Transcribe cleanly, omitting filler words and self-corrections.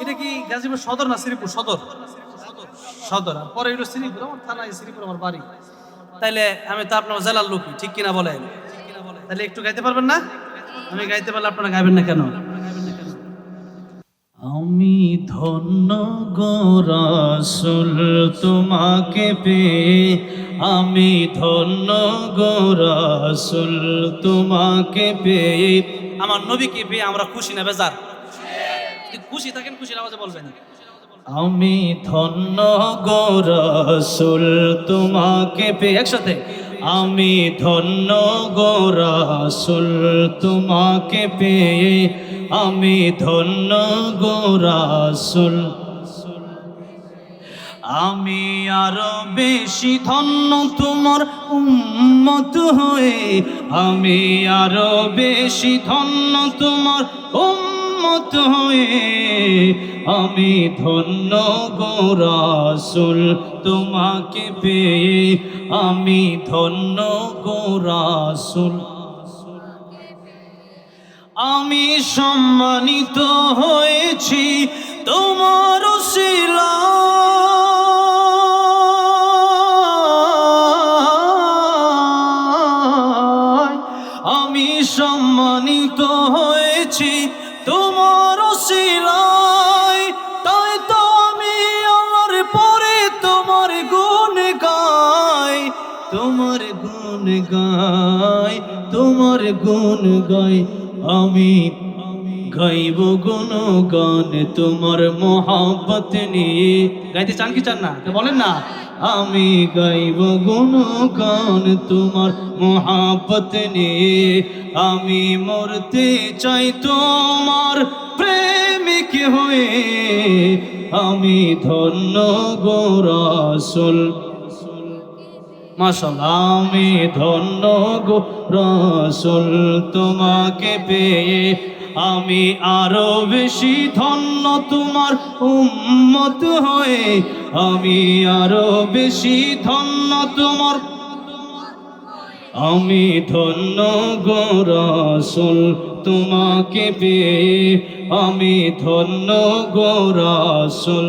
এটা কি গাজীপুর সদর না শ্রীপুর? সদর, সদর। আর পরে হলো শ্রীপুর, আমার থানায় শ্রীপুর আমার বাড়ি। তাইলে আমি তো আপনার জেলার লোকই, ঠিক কিনা বলেন? তাহলে একটু গাইতে পারবেন না? আমি গাইতে পারলে আপনারা গাইবেন না কেন? আমি ধন্য গো রাসূল তোমাকে পেয়ে, আমি ধন্য গো রাসূল তোমাকে পেয়ে। আমার নবীকে পেয়ে আমরা খুশি না বেজার? খুশি থাকেন, খুশির আওয়াজে বলবেন। আমি ধন্য গো রাসূল তোমাকে পেয়ে, একসাথে। আমি ধন্য গো রাসূল তোমাকে পেয়ে, আমি ধন্য গো রাসূল। আমি আরো বেশি ধন্য তোমার উম্মত হয়ে, আমি আরো বেশি ধন্য তোমার উম্মত হয়ে। আমি ধন্য গো রাসূল তোমাকে পেয়ে, আমি ধন্য গো রাসূল। আমি সম্মানিত হয়েছি তোমার উসিলায়, আমি সম্মানিত হয়েছি তোমার উসিলায়। তাই তো আমি আমার পরে তোমার গুণ গাই, তোমার গুণ গাই, তোমার গুণ গাই। আমি গাইব গুণগান তোমার মোহাব্বত নিয়ে। গাইতে চান কি চান না? বলেন না। আমি গাইব গুণগান তোমার মোহাব্বত নিয়ে, আমি মরতে চাই তোমার প্রেমিক হয়ে। আমি ধন্য গো রাসূল, মাশাআল্লাহ। আমি ধন্য গো রাসূল তোমাকে পেয়ে, আমি আরো বেশি ধন্য তোমার উম্মত হয়ে। আমি আরো বেশি ধন্য তোমার, আমি ধন্য গো রাসূল তোমাকে পেয়ে, আমি ধন্য গো রাসূল।